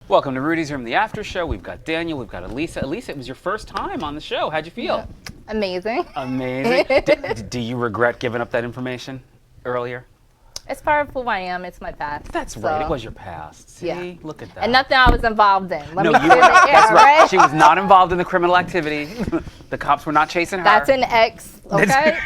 Welcome to Rudy's Room, the after show. We've got Daniel, we've got Elisa. Elisa, it was your first time on the show. How'd you feel? Yeah. Amazing. Amazing. Do you regret giving up that information earlier? It's part of who I am. It's my past. That's right. It was your past. See? Yeah. Look at that. And nothing I was involved in. Let me No, you were. clear the air, That's right. She was not involved in the criminal activity. The cops were not chasing her. That's an ex, okay?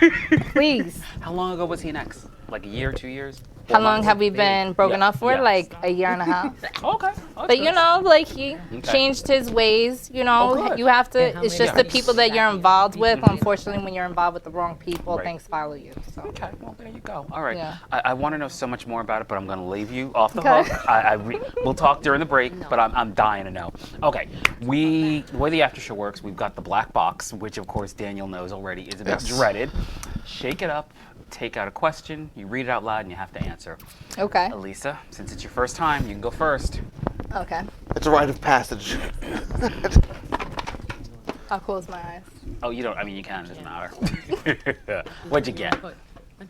Please. How long ago was he an ex? Like a year, 2 years? How long have we been broken up for? Yeah. Like a year and a half. Okay. But you know, like he changed his ways, you know, good. you have to, it's just the people that you're involved with. Unfortunately, when you're involved with the wrong people, Right. things follow you. So. Okay, well, there you go. All right. Yeah. I want to know so much more about it, but I'm going to leave you off the Okay. hook. We'll talk during the break, but I'm dying to know. Okay, the way the after show works, we've got the black box, which of course Daniel knows already is a bit dreaded. Shake it up, take out a question, you read it out loud, and you have to answer. Okay. Elisa, since it's your first time, you can go first. Okay. It's a rite of passage. I'll close my eyes. Oh, you don't, I mean, you can, it doesn't matter. What'd you get? I'm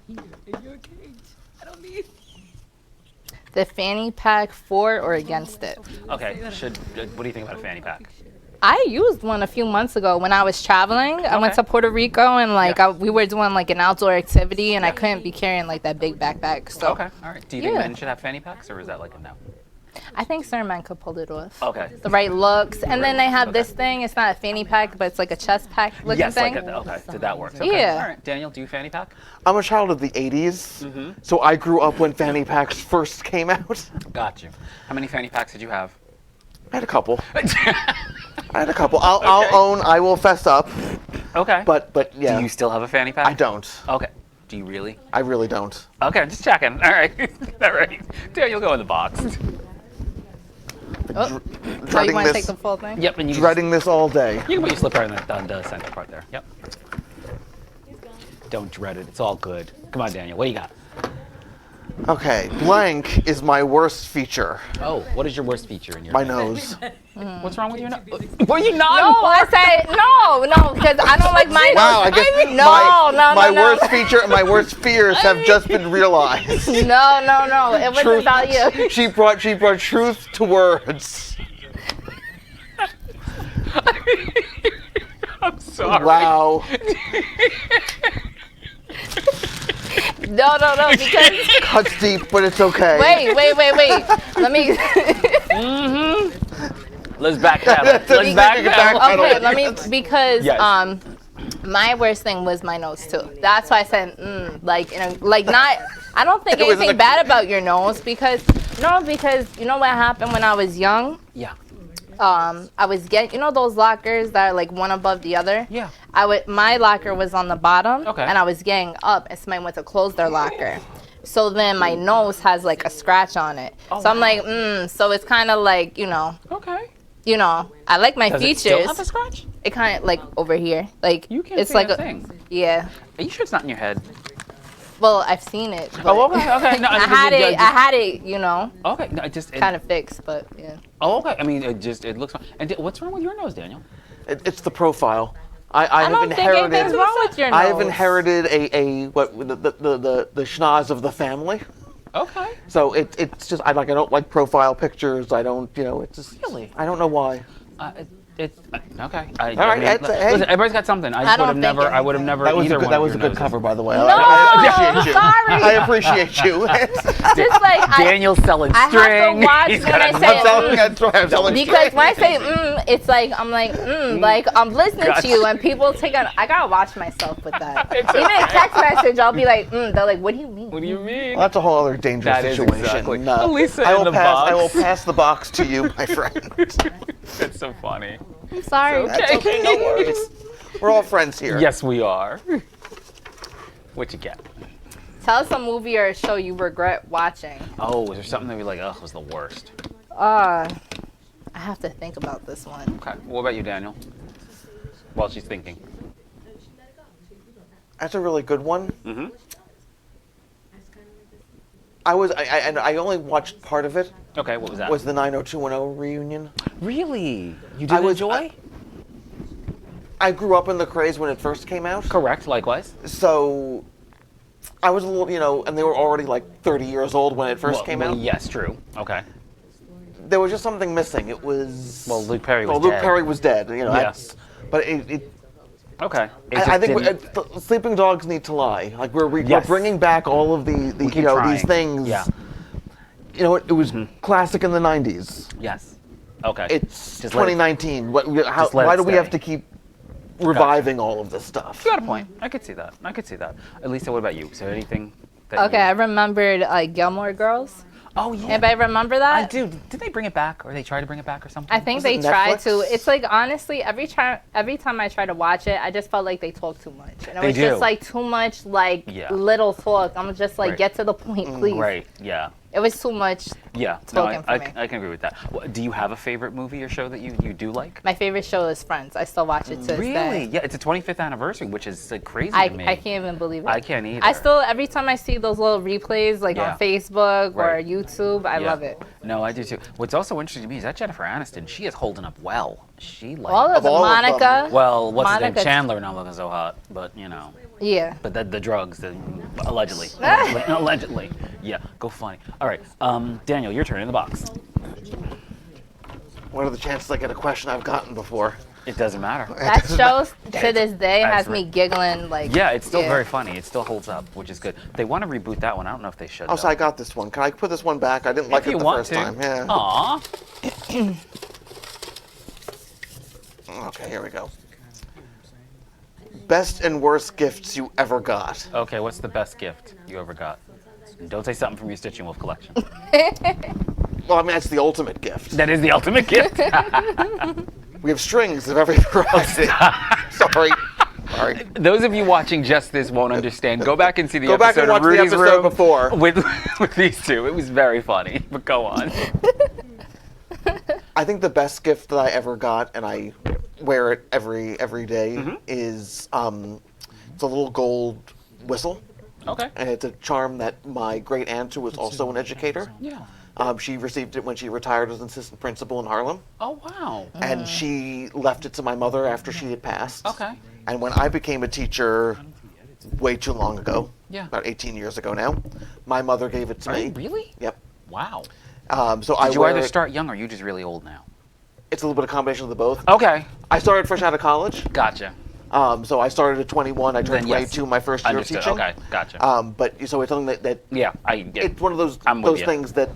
here in your cage. I don't need. The fanny pack for or against it? Okay, what do you think about a fanny pack? I used one a few months ago when I was traveling. I went to Puerto Rico and like we were doing like an outdoor activity and I couldn't be carrying like that big backpack. So Okay, all right. Do you think men should have fanny packs, or is that like a no? I think certain men could pull it off. Okay. The right looks. And then they have this thing. It's not a fanny pack, but it's like a chest pack looking Yes, thing. okay, so that works. Okay. Yeah. All right, Daniel, do you fanny pack? I'm a child of the 80s, so I grew up when fanny packs first came out. Got you. How many fanny packs did you have? I had a couple. I will fess up, Okay. but yeah. Do you still have a fanny pack? I don't. Okay. Do you really? I really don't. Okay, I'm just checking. All right. All right. Daniel, go in the box. Oh, Dreading you want to this, take the full thing? Yep, and you dreading this all day. You can put your slipper in the center part there. Yep. Don't dread it. It's all good. Come on, Daniel. What do you got? Okay, blank is my worst feature. Oh, what is your worst feature in your My nose. What's wrong with your nose? Were you not? No, I said no, because I don't like my Wow, I guess my worst feature and my worst fears have just been realized. No, it wasn't about you. She brought truth to words. I'm sorry. Wow. No, because Cuts deep, but it's okay. wait. Let me Let's backpedal. Let's backpedal. okay, let me because Yes. my worst thing was my nose too. That's why I said not. I don't think It was anything bad about your nose because you know what happened when I was young. Yeah. I was getting those lockers that are like one above the other. Yeah. My locker was on the bottom. Okay. And I was getting up, and somebody went to close their locker. So then my nose has like a scratch on it. Oh, so I'm wow. like, so it's kind of like Okay. I like my Does it features. still have a scratch? It kind of like over here, like You can't it's see like a thing. Yeah. Are you sure it's not in your head? Well, I've seen it. But Oh, okay. No, I had it. Okay. No, it just. Kind of fixed, but yeah. Oh, okay. I mean, it looks. And what's wrong with your nose, Daniel? It's the profile. I have don't think inherited. anything's wrong with your nose. I have inherited the schnoz of the family. Okay. So it's just I don't like profile pictures. I don't it's just Really? I don't know why. It's okay. All right, hey. Listen, everybody's got something. I would have never. I would have never. That was either a good, one that of was a your good noses. cover, by the way. No, I appreciate you. sorry. I appreciate you. Just like Daniel's selling I string. have to watch He's when got I a say That's why I'm telling because when I say it's like I'm like like I'm listening to you and people take on. I gotta watch myself with that. Even a text message, I'll be like, they're like, what do you mean? What do you mean? Well, that's a whole other dangerous That is situation. exactly. No. Elisa I in will the pass. box. I will pass the box to you, my friend. That's so funny. I'm sorry. That's okay. No worries. We're all friends here. Yes, we are. What you get? Tell us a movie or a show you regret watching. Oh, was there something that we like? Oh, was the worst. I have to think about this one. Okay. What about you, Daniel? While she's thinking. That's a really good one. Mm-hmm. I only watched part of it. Okay, what was that? Was the 90210 reunion? Really? You I didn't was- enjoy? I grew up in the craze when it first came out. Correct. Likewise. So I was a little, and they were already like 30 years old when it first came out. Yes, true. Okay. There was just something missing. It was. Well, Luke Perry was well, dead. Luke Perry was dead. Yes. But it Okay. I think Sleeping Dogs Need to Lie. Like we're Yes. bringing back all of the keep these trying. things. Yeah. It was classic in the 90s. Yes. Okay. It's Just let it- 2019. just let Why it do we stay. have to keep reviving all of this stuff? You got a point. I could see that. Elisa, what about you? Is there anything that Okay, I remembered Gilmore Girls. Oh, yeah. Anybody remember that? I do. Did they bring it back, or they try to bring it back, or something? I think Was they it tried to. Netflix? It's like honestly, every time I try to watch it, I just felt like they talk too much, and it They was do. just like too much Yeah. little talk. I'm just like Right. get to the point, please. Right. Yeah. It was too much. Yeah. No, Talking for me. I can agree with that. Do you have a favorite movie or show that you do like? My favorite show is Friends. I still watch it to this Really? day. Yeah. It's a 25th anniversary, which is crazy I to me. can't even believe it. I can't either. I still every time I see those little replays like Yeah. on Facebook or Right. YouTube, I Yeah. love it. No, I do too. What's also interesting to me is that Jennifer Aniston, she is holding up well. She like. All of Of them, all of them. Monica. well, what's his name? Monica- Chandler not looking so hot, but Yeah. But the drugs, allegedly. Allegedly. Yeah, go funny. All right, Daniel, your turn in the box. What are the chances I get a question I've gotten before? It doesn't matter. That show to this day has That's me right. giggling like. Yeah, it's still yeah. very funny. It still holds up, which is good. They want to reboot that one. I don't know if they should. Oh, so though. I got this one. Can I put this one back? I didn't like If it you the want first to. time. Yeah. Aw. Okay, here we go. Best and worst gifts you ever got. Okay, what's the best gift you ever got? And don't say something from your Stitching Wolf collection. Well, I mean, that's the ultimate gift. That is the ultimate gift. We have strings of every variety. Sorry. Those of you watching just this won't understand. Go back and see the Go back episode and watch of the Rudy's episode Room before. with these two. It was very funny. But go on. I think the best gift that I ever got, and I wear it every day, is it's a little gold whistle. Okay. And it's a charm that my great aunt, who was also an educator, Yeah. she received it when she retired as an assistant principal in Harlem. Oh wow. And she left it to my mother after she had passed. Okay. And when I became a teacher way too long ago, Yeah. about 18 years ago now, my mother gave it to Are me. you really? Yep. Wow. So I Did you wear either it. start young or are you just really old now? It's a little bit of combination of the both. Okay. I started fresh out of college. Gotcha. So I started at 21. I turned Then, yes. 22 my first year Understood. of teaching. Okay. Gotcha. But so it's something that yeah. I get. it's one of those I'm with you. things that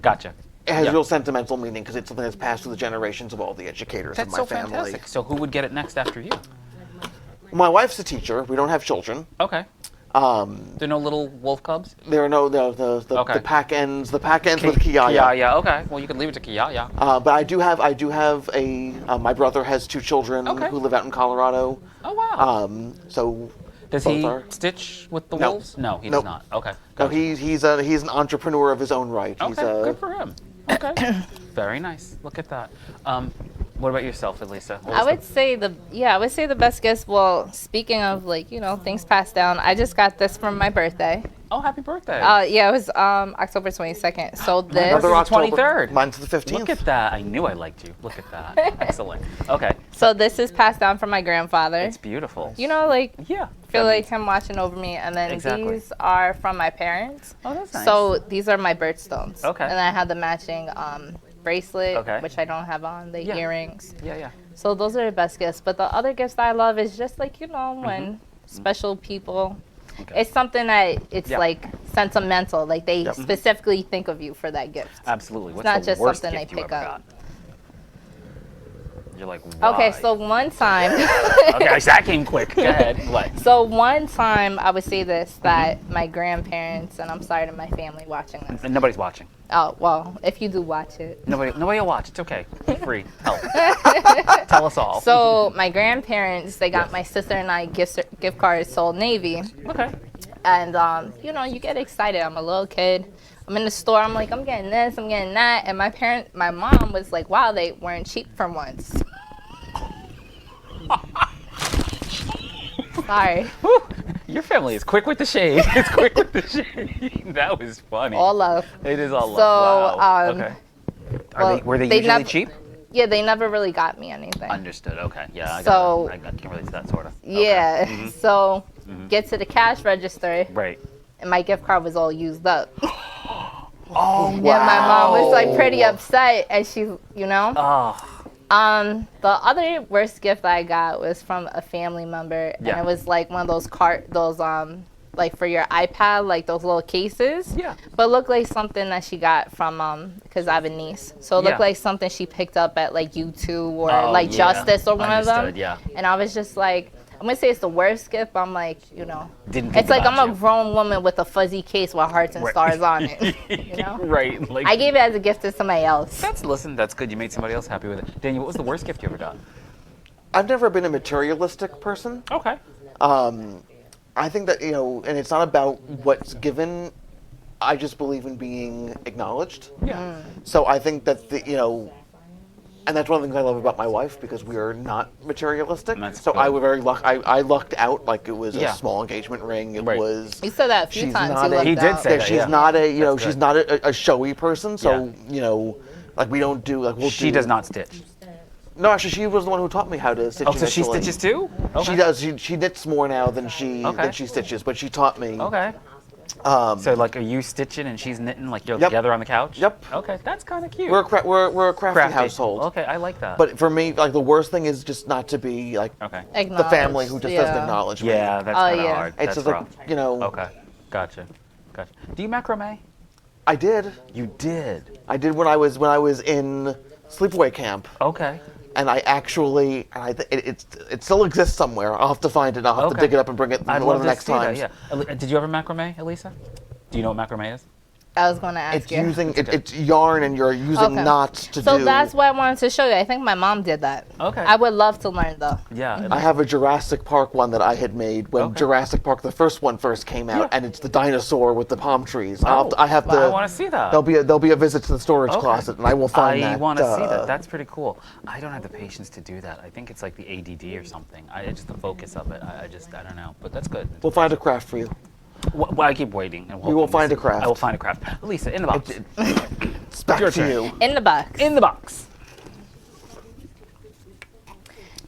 Gotcha. it has Yeah. real sentimental meaning because it's something that's passed through the generations of all the educators That's of my so family. fantastic. So who would get it next after you? My wife's a teacher. We don't have children. Okay. Um, There are no little wolf cubs? there are no Okay. the pack ends with Kiaya. Kiaya. Okay. Well, you can leave it to Kiaya. But I do have a my brother has 2 children Okay. who live out in Colorado. Oh wow. So Does both he are- stitch with the No. wolves? No, he Nope. does not. Okay. No, Gotcha. he's an entrepreneur of his own right. He's Okay. Good for him. Okay. Very nice. Look at that. What about yourself, Elisa? What I was would say the best gifts. Well, speaking of things passed down, I just got this for my birthday. Oh, happy birthday. Yeah, it was October 22nd. So birthday this. Another- October. 23rd. Mine's the 15th. Look at that. I knew I liked you. Look at that. Excellent. Okay. So this is passed down from my grandfather. It's beautiful. Yeah. Feel like him watching over me, and then Exactly. these are from my parents. Oh, that's nice. So these are my birthstones. Okay. And then I have the matching bracelet, Okay. which I don't have on, the Yeah. earrings. Yeah. So those are the best gifts. But the other gifts that I love is just when special people. Okay. It's something that it's Yeah. like sentimental. Like they Yep. specifically think of you for that gift. Absolutely. What's not the just worst something gift they you pick ever up. got? You're like, why? Okay, so one time. Okay, that came quick. Go ahead. What? So one time I would say this, that my grandparents, and I'm sorry to my family watching this. And nobody's watching. Oh, well, if you do watch it. Nobody will watch. It's okay. It's free. Help. Tell us all. So my grandparents, they got my sister and I gift cards to Old Navy. Okay. And, you get excited. I'm a little kid. I'm in the store. I'm like, I'm getting this, I'm getting that. And my mom was like, wow, they weren't cheap for once. Sorry. Whew. Your family is quick with the shade. It's quick with the shade. That was funny. All love. It is all So, love. Wow. Okay. well, Were they they usually never- cheap? Yeah, they never really got me anything. Understood. Okay. Yeah. So- I can relate to that sort of. Yeah. So get to the cash register, Right. and my gift card was all used up. Oh And my mom was like pretty upset, and she's, Oh. The other worst gift I got was from a family member, and Yeah. it was like one of those like for your iPad, like those little cases. Yeah. But it looked like something that she got from because I have a niece, so it looked Yeah. like something she picked up at like U2 or Oh, like yeah. Justice or one of them. Understood, yeah. And I was just like, I'm gonna say it's the worst gift, but I'm like, Didn't think it's like about I'm you. a grown woman with a fuzzy case with hearts and Right. stars on it. You know? Right. Like. I gave it as a gift to somebody else. That's good. You made somebody else happy with it. Daniel, what was the worst gift you ever got? I've never been a materialistic person. Okay. I think that, and it's not about what's given. I just believe in being acknowledged. Yeah. So I think that and that's one of the things I love about my wife, because we are not materialistic. That's So good. I was I lucked out, like it was Yeah. a small engagement ring. It Right. was. You said that a few She's times. not You a- looked He did out. say Yeah, that, she's yeah. not a That's she's good. not a showy person. So Yeah. like we don't do like we'll She do, does not stitch. No, actually, she was the one who taught me how to stitch. Oh, so she initially. stitches too? Okay. She does. She knits more now than Okay. she stitches, but she taught me. Okay. So like, are you stitching and she's knitting, like you're Yep. together on the couch? Yep. Okay, that's kind of cute. We're a crafty household. Okay, I like that. But for me, like the worst thing is just not to be like okay. the family who just doesn't Yeah. acknowledge me. Yeah, that's Oh, kind of yeah. hard. It's That's just rough. like Okay, gotcha. Do you macrame? I did. You did. I did when I was in sleepaway camp, Okay. and I actually it still exists somewhere. I'll have to find it. I'll have to Okay. dig it up and bring it I'd one love of the to next see that. times. Yeah. Did you ever macrame, Elisa? Do you know what macrame is? I was going to ask It's you. using it's yarn, and you're using Okay. knots to So do. that's what I wanted to show you. I think my mom did that. Okay. I would love to learn though. Yeah. I have a Jurassic Park one that I had made when Okay. Jurassic Park, the first one, first came out, Yeah. and it's the dinosaur with the palm trees. Oh, I have to. I want to see that. There'll be a visit to the storage Okay. closet, and I will find I that. want to see that. That's pretty cool. I don't have the patience to do that. I think it's like the ADD or something. Just the focus of it. I don't know. But that's good. We'll find a craft for you. Well, I keep waiting. And We will hoping find this- a craft. I will find a craft. Lisa, in the box. It's back Your to turn. you. In the box. In the box.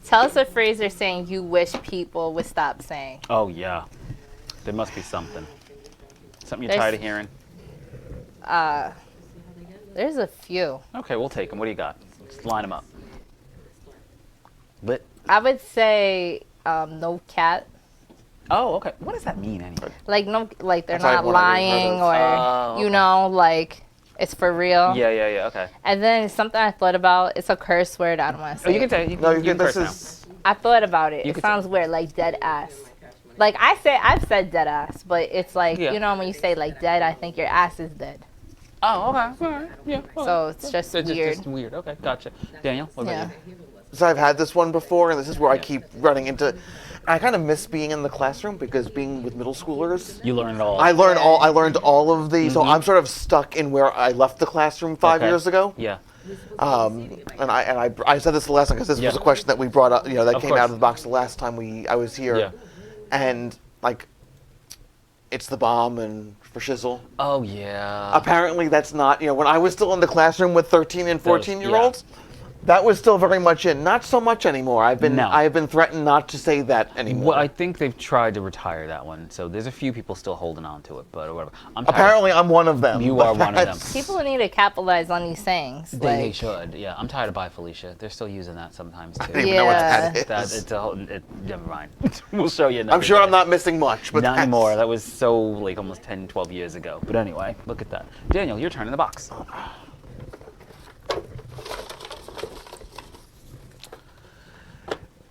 Tell us a phrase you're saying you wish people would stop saying. Oh yeah, there must be something. Something you're There's- tired of hearing. There's a few. Okay, we'll take them. What do you got? Just line them up. Lit. I would say no cat. Oh, okay. What does that mean anyway? Like no, like they're That's like not one I never lying heard or of. Oh, you okay. know, like it's for real. Yeah. Okay. And then something I thought about. It's a curse word. I don't want to say. Oh, you can it. say. You No, you can get this curse now. is. I thought about it. You It could sounds weird, like dead ass. Like I've said dead ass, but it's like Yeah. when you say like dead, I think your ass is dead. Oh, okay. All right. Yeah. So it's just So weird. Just weird. Okay, gotcha. Daniel, what about Yeah. you? So I've had this one before, and this is where I keep running into. I kind of miss being in the classroom, because being with middle schoolers, You learned it all. I learned all of these. So I'm sort of stuck in where I left the classroom 5 Okay. years ago. Yeah. And I said this the last time, because this Yeah. was a question that we brought up, that Of came course. out of the box the last time I was here. Yeah. And like, it's the bomb and for shizzle. Oh yeah. Apparently that's not, when I was still in the classroom with 13 and 14-year-olds, that was still very much in. Not so much anymore. I have been threatened not to say that anymore. Well, I think they've tried to retire that one, so there's a few people still holding on to it, but whatever. I'm tired. Apparently I'm one of them. You but are one of them. that's- People need to capitalize on these sayings. They like, should, yeah. I'm tired of Bye Felicia. They're still using that sometimes I don't too. even know what Yeah. that is. It's a whole. Never mind. We'll show you. Another I'm sure day. I'm not missing much, but Not that's- anymore. That was so like almost 10, 12 years ago. But anyway, look at that. Daniel, your turn in the box.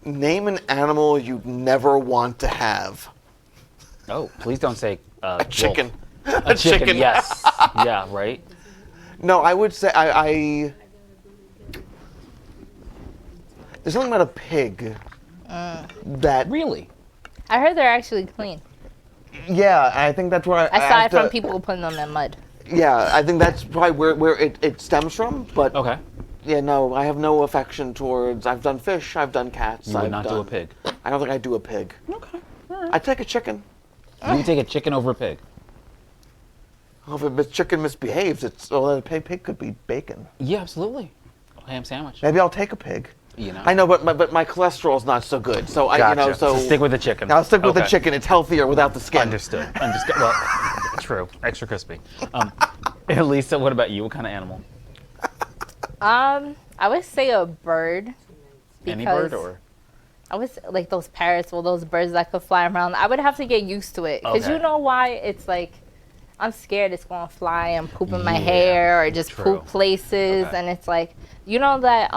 Name an animal you'd never want to have. Oh, please don't say A chicken. A chicken. Yes. Yeah. Right. No, I would say there's something about a pig that Really? I heard they're actually clean. yeah, I think that's where I Aside have from to- people putting them in mud. Yeah, I think that's probably where it stems from. But Okay. yeah, no, I have no affection towards. I've done fish. I've done cats. You would I've not do done- a pig. I don't think I'd do a pig. Okay. All right. I'd take a chicken. You would take a chicken over a pig. Well, if a chicken misbehaves, then a pig could be bacon. Yeah, absolutely. ham sandwich. Maybe I'll take a pig. You know. I know, but my cholesterol's not so good. So Gotcha. so stick with the chicken. I'll stick with the Okay. chicken. It's healthier without the skin. Understood. Well, true. Extra crispy. Lisa, what about you? What kind of animal? I would say a bird. Any bird or? I was like those parrots or those birds that could fly around. I would have to get used to it because Okay. you know why? It's like I'm scared it's gonna fly and poop in my Yeah, hair or just true. poop places, Okay. and it's like you know that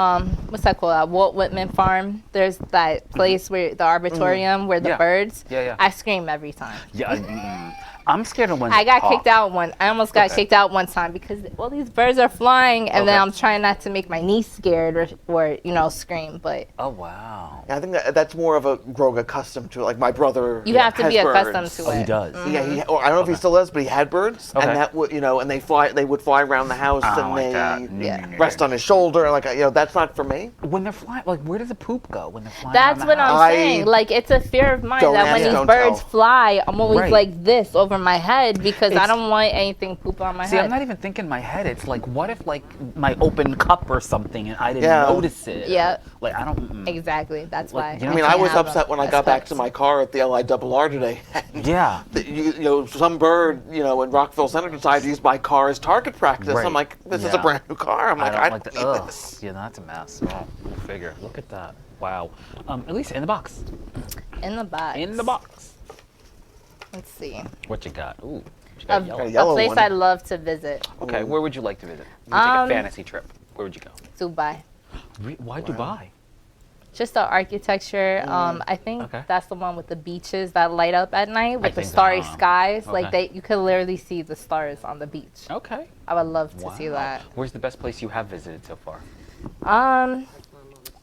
what's that called? At Walt Whitman Farm. There's that place where the arboretum where the Yeah. birds. Yeah. I scream every time. Yeah. I'm scared of when I got talk. kicked out I almost got Okay. kicked out one time because all these birds are flying, and then Okay. I'm trying not to make my niece scared or scream. But Oh wow. Yeah, I think that's more of a growing accustomed to it. Like my brother. you have to has be accustomed birds. to Oh, he it. does. Yeah, or I don't know if he still does, but he had birds, Okay. and that would and they would fly around the house, I don't and like they that. Yeah. rest on his shoulder, like that's not for me. When they're flying, like where does the poop go when they're flying? That's around what the house? I'm saying. Like, it's a fear of mine Don't that ask, when these don't birds tell. fly, I'm always Right. like this over my head because I It's- don't want anything poop on my See, head. I'm not even thinking in my head. It's like, what if like my open cup or something and I didn't Yeah. notice it? Yeah. Like I don't. Exactly. That's Like, why. you know- I mean, can't I was have upset them when I as got back pets. to my car at the LIRR today. And Yeah. some bird, in Rockville Center decided to use my car as target practice. Right. I'm like, this is Yeah. a brand new car. I'm I like, don't I like don't that. need Ugh. this. Yeah, that's a mess. Oh, we'll figure. Look at that. Wow. At least in the box. In the box. In the box. Let's see. What you got? Ooh. You A, got yellow. a yellow a place one. I'd love to visit. Okay, where would you like to visit? You take a fantasy trip. Where would you go? Dubai. Why Dubai? Just the architecture. I think Okay. that's the one with the beaches that light up at night with the think so. starry skies. Like Okay. you could literally see the stars on the beach. Okay. I would love to Wow. see that. Where's the best place you have visited so far?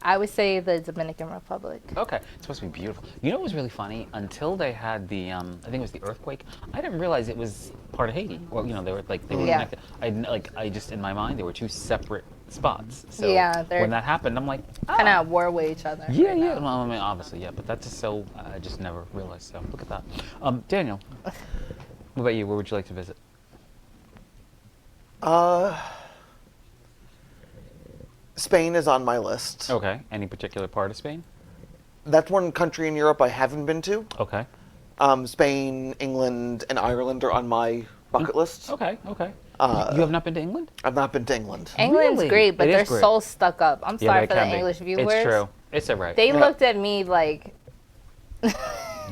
I would say the Dominican Republic. Okay, it's supposed to be beautiful. You know what was really funny? Until they had the, I think it was the earthquake. I didn't realize it was part of Haiti. Well, they were Yeah. connected. I just in my mind they were two separate spots. So Yeah, they're when that happened, I'm like, kind of at war with each other. yeah, right yeah. now. Well, I mean, obviously, yeah. But that's just so I just never realized. So look at that. Daniel, what about you? Where would you like to visit? Spain is on my list. Okay. Any particular part of Spain? That's one country in Europe I haven't been to. Okay. Spain, England, and Ireland are on my bucket list. Okay. Okay. You have not been to England? I've not been to England. England's Really? great, but It they're is great. so stuck up. I'm Yeah, sorry they for the can be. English viewers. It's true. It's all right. They looked at me like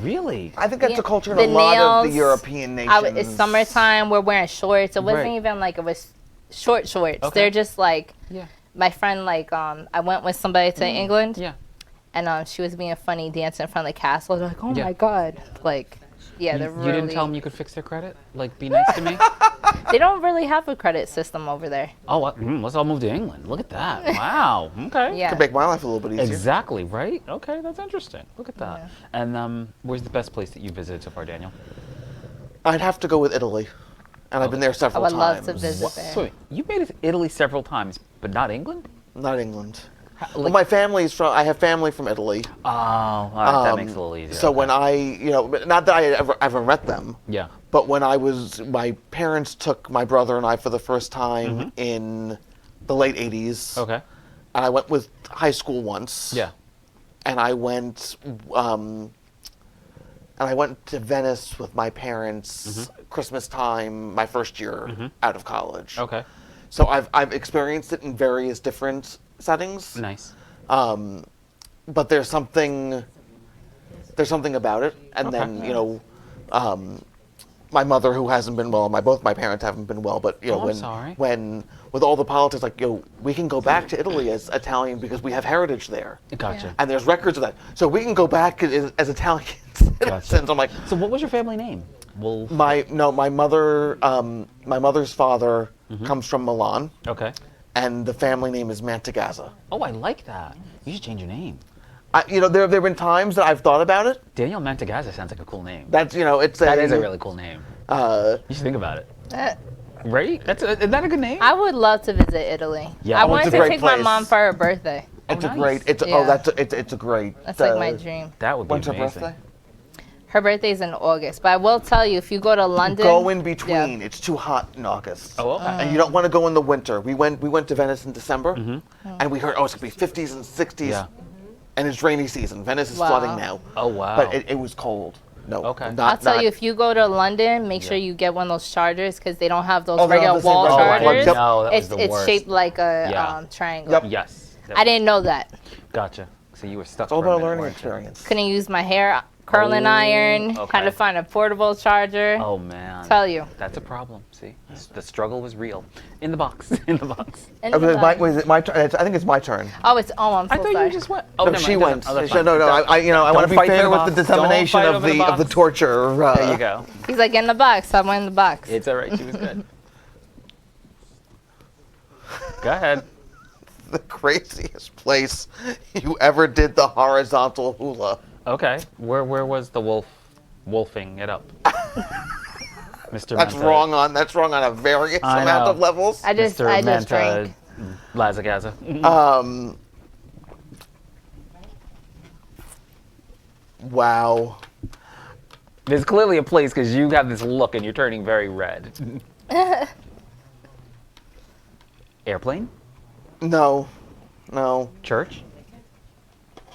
Really? I think that's Yeah, a culture in the a lot of the nails, European nations. it's summertime. We're wearing shorts. It wasn't Right. even like it was short shorts. Okay. They're just like Yeah. my friend. Like I went with somebody to England, Yeah. and she was being funny, dancing in front of the castle. They're like, oh Yeah. my god, like yeah, they're You really. didn't tell them you could fix their credit? Like, be nice to me? They don't really have a credit system over there. Oh, let's all move to England. Look at that. Wow. Okay. Yeah. Could make my life a little bit easier. Exactly, right? Okay, that's interesting. Look at that. Yeah. And where's the best place that you visited so far, Daniel? I'd have to go with Italy, and I've been there I several would times. love to visit there. So you've made it to Italy several times, but not England? Not England. Well, Like- my family's from. I have family from Italy. Oh, all right, that makes it a little easier. So okay. when not that I ever met them, Yeah. but when my parents took my brother and I for the first time in the late '80s. Okay. And I went with high school once. Yeah. And I went to Venice with my parents Christmas time, my first year out of college. Okay. So I've experienced it in various different settings. Nice. But there's something about it. And Okay. then, my mother, who hasn't been well, both my parents haven't been well, but Oh, I'm sorry. when with all the politics, like, we can go back to Italy as Italian because we have heritage there. Gotcha. And there's records of that. So we can go back as Italian citizens. I'm like, So what was your family name? Well, my mother's father comes from Milan, okay. and the family name is Mantegazza. Oh, I like that. You should change your name. There have been times that I've thought about it. Daniel Mantegazza sounds like a cool name. That's it's That is a really cool name. Uh, You should think about it. Uh, Right? Isn't that a good name? I would love to visit Italy. Yeah. I Oh, wanted it's a to great take my place. mom for her birthday. it's Oh, a great. nice. It's Yeah. it's a great. That's like my dream. That would be When's her amazing. birthday? Her birthday's in August, but I will tell you, if you go to London, Go in between. It's too hot in August. Oh, okay. And you don't want to go in the winter. We went to Venice in December, and we heard, it's going to be 50s and 60s, Yeah. and it's rainy season. Venice is Wow. flooding now. Oh, wow. But it was cold. No. Okay. I'll tell you, if you go to London, make sure Yeah. you get one of those chargers because they don't have those Oh, they don't regular have the same wall regular ones. chargers. Yep. No, that was the It's worst. shaped like a Yeah. triangle. Yep. Yes. I didn't know that. Gotcha. So you were stuck. It's all for a about a minute, learning weren't you? experience. Couldn't use my hair curling Oh, iron. okay. Had to find a portable charger. Oh man. Tell you. That's a problem. See, the struggle was real. In the box. In the box. In Okay, the back. was it my turn? I think it's my turn. I'm so I thought sorry. you just went. Oh, No, never she mind. went. Oh, that's No, fine. I want to be Don't fight for fair the with box. the Don't dissemination fight of over the the box. torture. There you go. He's like, in the box. I'm in the box. It's all right. She was good. Go ahead. The craziest place you ever did the horizontal hula. Okay. Where was the wolfing it up? Mr. That's Manta. wrong on a various I amount know. of levels. I just Mr. Manta drank. Lazagaza. Wow. There's clearly a place because you have this look and you're turning very red. Airplane? No. Church?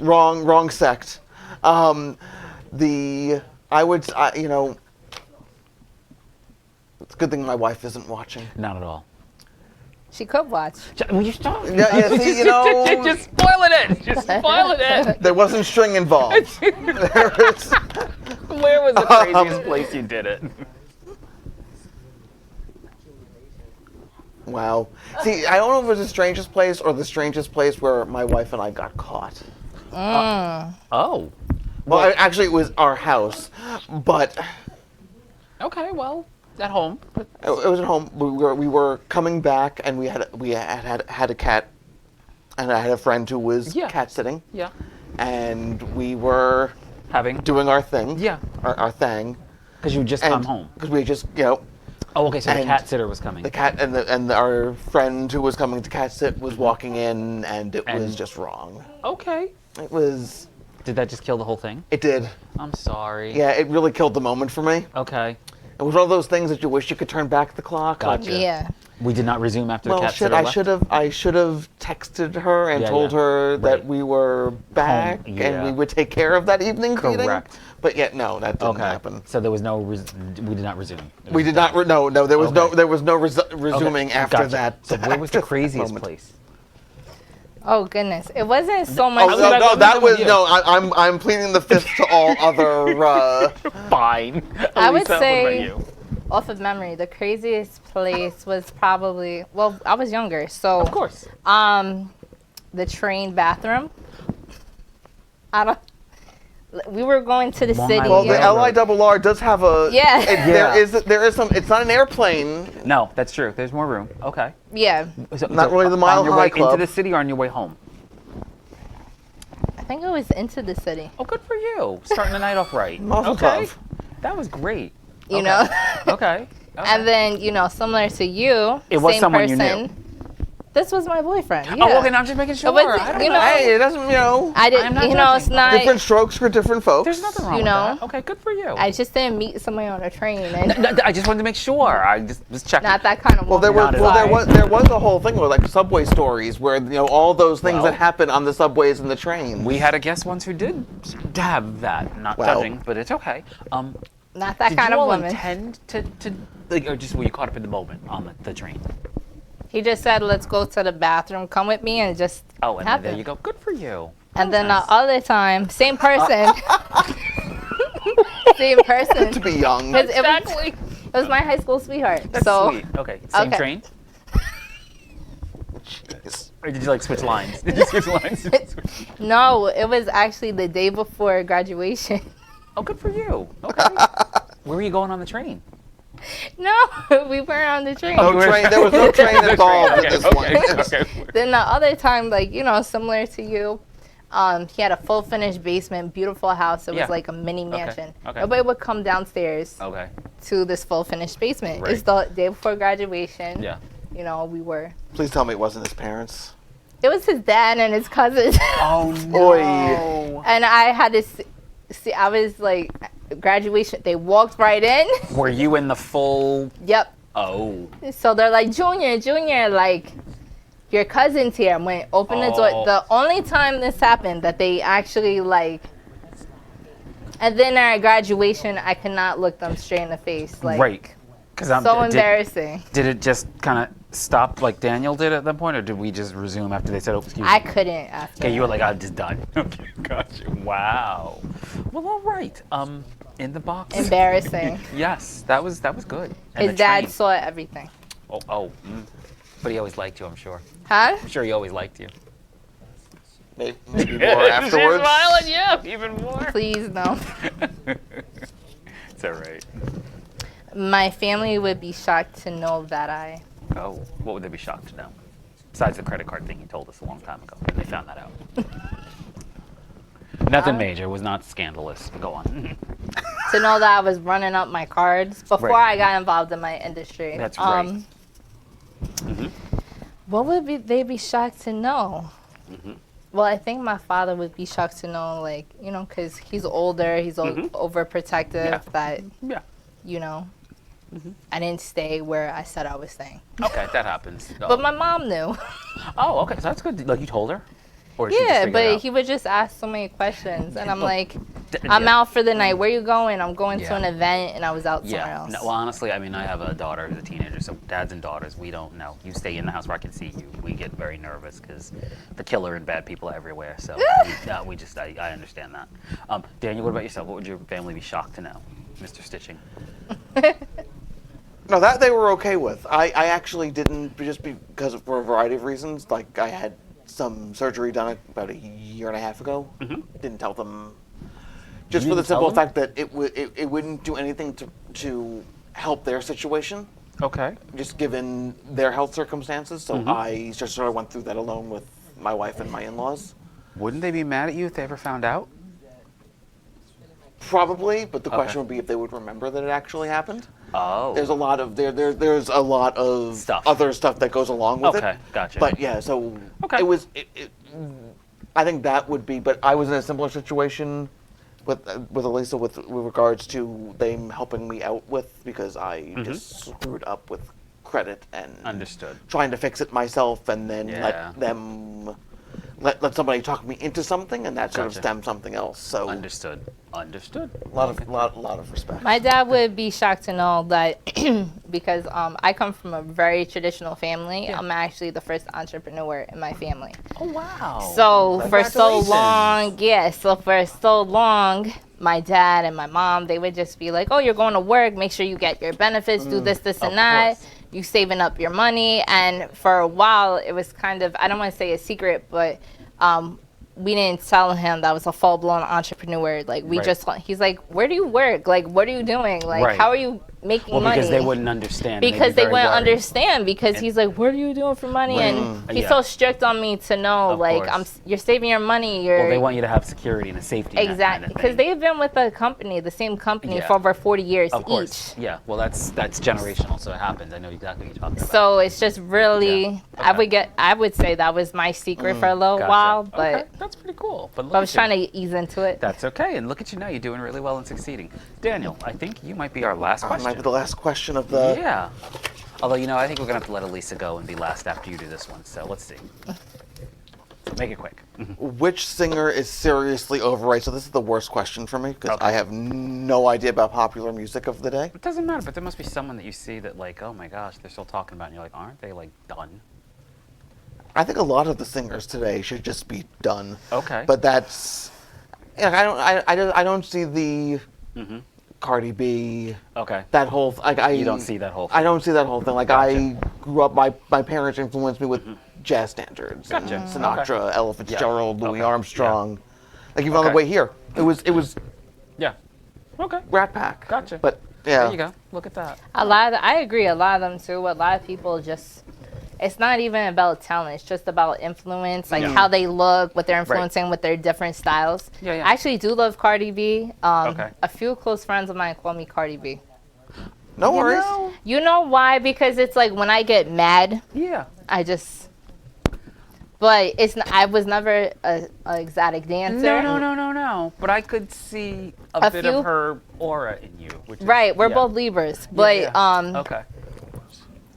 Wrong sect. It's a good thing my wife isn't watching. Not at all. She could watch. Will you stop? Yeah, see, Just spoiling it. Just spoiling it. there wasn't string involved. There was- Where was the craziest place you did it? Wow. See, I don't know if it was the strangest place or the strangest place where my wife and I got caught. Oh. Well, actually, it was our house, but Okay, well, at home. it was at home. We were coming back, and we had a cat, and I had a friend who was Yeah. cat sitting, Yeah. and we were Having. doing our thing. Yeah. Our thing. Because you just And come home. because we just, Oh, okay, so the and cat sitter was coming. the cat and our friend who was coming to cat sit was walking in, and it was And- just wrong. Okay. It was. Did that just kill the whole thing? It did. I'm sorry. Yeah, it really killed the moment for me. Okay. It was one of those things that you wish you could turn back the clock. like, Gotcha. Yeah. We did not resume after Well, the cat shit, sitter I left? should have texted her and Yeah, told yeah. her that Right. we were back yeah. and we would take care of that evening feeding. Correct. But yet, no, that didn't Okay. happen. So there was no. We did not resume. It We was did not. No, there was Okay. no resuming Okay, after gotcha. that. So where was the after that craziest moment. place? Oh goodness, it wasn't so Oh, much. was no, about- no, let me that know was with you. no. I'm pleading the fifth to all other. Fine. I would Elisa, what say- about you? Off of memory, the craziest place was probably, well, I was younger, so Of course. the train bathroom. I don't. We were going to the Long city. Island Well, the Railroad. LIRR does have a. Yeah. There is some. It's not an airplane. No, that's true. There's more room. Okay. Yeah, Not really the Mile on your High way Club. into the city or on your way home? I think it was into the city. Oh, good for you. Starting the night off right. Mazel Okay. tov. That was great. You Okay. know. Okay. And then similar to you, It was same someone you person. knew. This was my boyfriend. Yeah. Oh, okay. Now I'm just making sure. wasn't- I don't you know. know- Hey, it doesn't. I I'm didn't. not It's judging. not. Different strokes for different folks. There's nothing wrong You with know. that. Okay, good for you. I just didn't meet somebody on a train, and I just wanted to make sure. I just was checking. not that kind of. Well, there woman. was Not at there was a whole thing with like subway stories where all those things Well- that happen on the subways and the trains. We had a guest once who did have that. Not Wow. judging, but it's okay. Not that Did kind you of all woman. intend to like, or just were you caught up in the moment on the train? He just said, "Let's go to the bathroom. Come with me," and just Oh, and happened. there you go. Good for you. And then nice. the other time, same person, same person. to be young. 'Cause it was my high school sweetheart. That's so sweet. Okay, same Okay. train. Jeez. Or did you like switch lines? Did you switch lines? no, it was actually the day before graduation. Oh, good for you. Okay. Where were you going on the train? No, we weren't on the train. No train. There was no train involved Okay, at this okay, point. okay. Then the other time, similar to you, he had a full finished basement, beautiful house. It was Yeah. like a mini mansion. okay. Nobody would come downstairs Okay. to this full finished basement. Right. It's the day before graduation. Yeah. We were. Please tell me it wasn't his parents. It was his dad and his cousins. Oh Oy. no. And I had to see, I was like, graduation. They walked right in. Were you in the full? Yep. Oh. So they're like, Junior, like, your cousin's here. I'm going to open the door. Oh. The only time this happened that they actually, like, and then at graduation, I could not look them straight in the face. Like, Right. Because so embarrassing. Did it just kind of stop like Daniel did at that point, or did we just resume after they said, "Oh, excuse me"? I couldn't after. Okay, you were like, "I'm just done." Okay, gotcha. Wow. Well, all right. In the box. Embarrassing. Yes, that was good. And His the dad train. saw everything. Oh. But he always liked you, I'm sure. Huh? I'm sure he always liked you. Maybe more afterwards. She's smiling, yeah, even more. Please, no. It's all right. My family would be shocked to know that I. Oh, what would they be shocked to know? Besides the credit card thing you told us a long time ago, and they found that out. Nothing major. It was not scandalous. Go on. To know that I was running up my cards before Right. I got involved in my industry. That's right. What would they be shocked to know? Well, I think my father would be shocked to know, like, you know, because he's older, he's overprotective, Yeah. that, Yeah. you know, I didn't stay where I said I was staying. Okay, that happens. But my mom knew. Oh, okay. So that's good. Like you told her? Or did she just Yeah, figure it but out? he would just ask so many questions, and I'm like, Yeah. I'm out for the night. Where you going? I'm going to Yeah. an event, and I was out somewhere Yeah. else. No, well, honestly, I mean, I have a daughter who's a teenager, so dads and daughters, we don't know. You stay in the house where I can see you. We get very nervous because the killer and bad people are everywhere. So I understand that. Daniel, what about yourself? What would your family be shocked to know, Mr. Stitching? No, that they were okay with. I actually didn't, just because for a variety of reasons. Like, I had some surgery done about a year and a half ago. Didn't tell them. Just You for the didn't tell simple them? fact that it wouldn't do anything to help their situation, Okay. just given their health circumstances. So I just sort of went through that alone with my wife and my in-laws. Wouldn't they be mad at you if they ever found out? Probably, but the Okay. question would be if they would remember that it actually happened. Oh. There's a lot of there's a lot of Stuff. other stuff that goes along with it. Okay, gotcha. But yeah, so Okay. it was. I think that would be. But I was in a similar situation with Elisa with regards to them helping me out with, because I just screwed up with credit and Understood. trying to fix it myself, and then Yeah. let them let somebody talk me into something, and that sort of Gotcha. stemmed something else. So Understood. Understood. a lot of respect. My dad would be shocked to know that because I come from a very traditional family. I'm actually the first entrepreneur in my family. Oh, wow. So for so Congratulations. long, my dad and my mom, they would just be like, "Oh, you're going to work. Make sure you get your benefits. Do this, Of and that. course. You saving up your money." And for a while, it was kind of, I don't want to say a secret, but we didn't tell him that I was a full-blown entrepreneur. Like, we Right. just, he's like, "Where do you work? Like, what are you doing? Like, Right. how are you making Well, money?" because they wouldn't understand. and they'd Because be they very wouldn't worried. understand, because he's like, "What are you doing for money?" And he's Yeah. so strict on me to know, Of like, course. you're saving your money. You're Well, they want you to have security and a safety net. exactly, because they've been with the company, the same company, Yeah. for over 40 years Of course. each. Yeah. Well, that's generational, so it happens. I know exactly what you're talking about. So it's just really, Yeah. Okay. I would say that was my secret for a little Gotcha. while, but Okay. That's pretty cool. But look I was at you. trying to ease into it. That's okay, and look at you now. You're doing really well and succeeding. Daniel, I think you might be our last That question. might be the last question of the. Yeah. Although, I think we're going to have to let Elisa go and be last after you do this one, so let's see. So make it quick. Which singer is seriously overrated? So this is the worst question for me, because Okay. I have no idea about popular music of the day. It doesn't matter, but there must be someone that you see that, like, oh my gosh, they're still talking about it, and you're like, aren't they, like, done? I think a lot of the singers today should just be done. Okay. But that's. Yeah, I don't see the Cardi B. Okay. That whole. You don't see that whole I don't see that whole thing. Like, Gotcha. I grew up. My parents influenced me with jazz standards. Gotcha. And Sinatra, Ella Fitzgerald, Louis Okay. Armstrong. Like, even on the Okay. way here, it was Yeah. Okay. Rat Pack. Gotcha. But yeah. There you go. Look at that. I agree, a lot of them too. A lot of people just, it's not even about talent. It's just about influence, like how they look, what they're influencing with their different styles. Yeah, yeah. I actually do love Cardi B. Okay. A few close friends of mine call me Cardi B. No worries. You know why? Because it's like when I get mad, Yeah. I just, but I was never a exotic dancer. No. But I could see a bit few? of her aura in you. Which is, Right, we're yeah. both Libras, but Okay.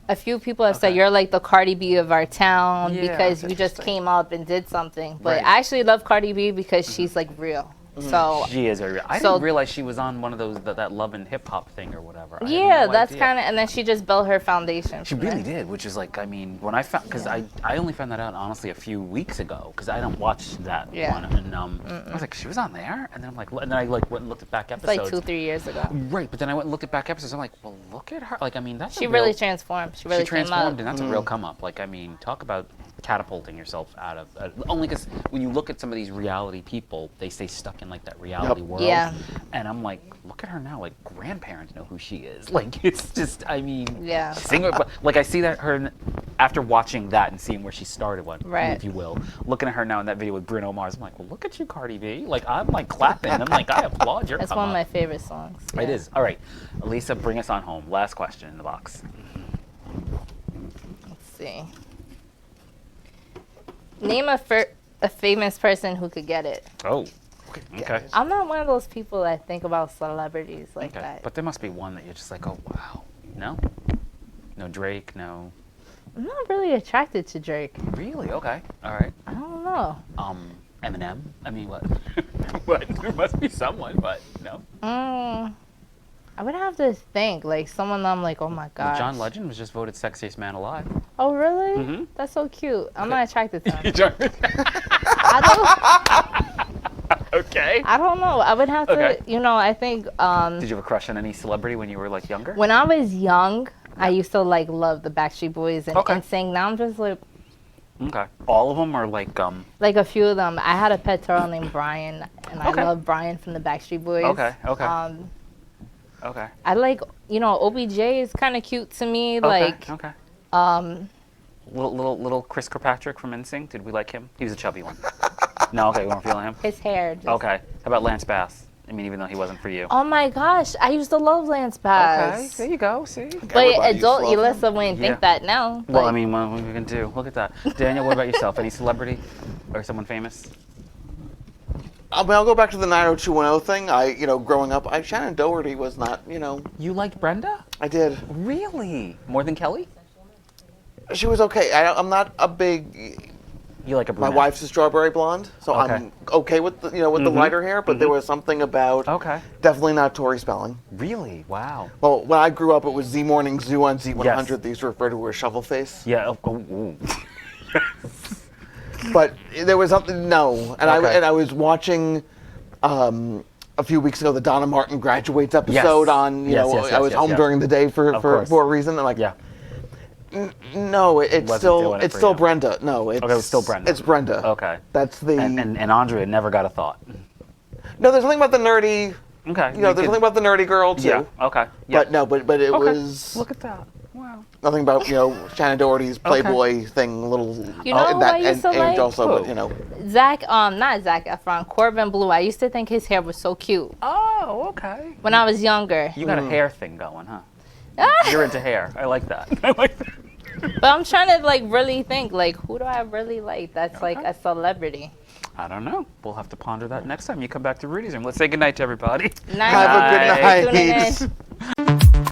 a few people have said Okay. you're like the Cardi B of our town Yeah, because that's you just interesting. came up and did something. But Right. I actually love Cardi B because she's like real. So She is very real. I So- didn't realize she was on one of those that Love and Hip Hop thing or whatever. I had yeah, no that's idea. kind of, and then she just built her foundation. She from really there. did, which is like, I mean, when I found, because I only found that out honestly a few weeks ago, because I don't watch that Yeah. one, and I was like, she was on there, and then I'm like, and then I like went and looked at back It's episodes. like 2-3 years ago. Right, but then I went and looked at back episodes. I'm like, well, look at her. Like, I mean, that's She a really real, transformed. She really she transformed, came and up. that's a real come up. Like, I mean, talk about catapulting yourself out of only because when you look at some of these reality people, they stay stuck in like that reality world. Yeah. And I'm like, look at her now. Like, grandparents know who she is. Like, it's just, I mean, Yeah. Singer, but like I see that her after watching that and seeing where she started, Right. if you will, looking at her now in that video with Bruno Mars, I'm like, well, look at you, Cardi B. Like, I'm like clapping. I'm like, I applaud your. That's come one of up. my favorite songs. It Yeah. is. All right, Elisa, bring us on home. Last question in the box. Let's see. Name a famous person who could get it. Oh, okay. I'm not one of those people that think about celebrities like Okay, that. but there must be one that you're just like, oh wow. No, no Drake, no. I'm not really attracted to Drake. Really? Okay. All right. I don't know. Eminem. I mean, what? What? There must be someone, but no. I would have to think, like someone that I'm like, oh my Well, god. John Legend was just voted sexiest man alive. Oh really? Mhm. That's so cute. I'm not attracted to him. John- I okay. don't know. I would have to, Okay. I think Did you have a crush on any celebrity when you were like younger? when I was young, I used to like love the Backstreet Boys and Okay. NSYNC. Now I'm just Okay. All of them are like like a few of them. I had a pet turtle named Brian, and Okay. I love Brian from the Backstreet Boys. Okay, okay. Okay. I like, OBJ is kind of cute to me. Like, okay. um, Little Chris Kirkpatrick from NSYNC. Did we like him? He was a chubby one. No, okay, we weren't feeling him. his hair. Just, Okay. How about Lance Bass? I mean, even though he wasn't for you. Oh my gosh, I used to love Lance Okay, Bass. there you go. See. But Everybody adult used to love Elissa wouldn't Yeah. think that now. Well, Like, I mean, what are we gonna do? Look at that. Daniel, what about yourself? Any celebrity or someone famous? I mean, I'll go back to the 90210 thing. Growing up, Shannon Doherty was not, You liked Brenda? I did. Really? More than Kelly? She was okay. I'm not a big. You like a My brunette? wife's a strawberry blonde, so Okay. I'm okay with the lighter hair. But there was something about Okay. definitely not Tori Spelling. Really? Wow. Well, when I grew up, it was Z Morning Zoo on Z100. Yes. They used to refer to her as shovel face. Yeah. Ooh. But there was something and Okay. I was watching a few weeks ago the Donna Martin Graduates episode on Yes, yes, I was yes, home yes. during the day for course. a reason. I'm like, Yeah. no, it's Wasn't still doing it it's for still you. Brenda. No, it's Okay, it was still Brenda. It's Brenda. Okay. That's the And Andrea never got a thought. no. There's something about the nerdy. Okay. There's something about the nerdy girl too. Yeah. Okay. Yeah. But no, but it Okay. was Look at that. Wow. nothing about Shannon Doherty's Playboy thing. Little You know who I used to and like? also, Who? but not Zac Efron, Corbin Blue. I used to think his hair was so cute Oh, okay. when I was younger. You got a hair thing going, huh? You're into hair. I like that. I like that. But I'm trying to like really think like who do I really like that's like a celebrity. I don't know. We'll have to ponder that next time you come back to Rudy's room. Let's say goodnight to everybody. Nice. have a Night. good Tuning in. night.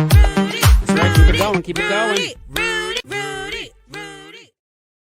Keep it going, keep it going.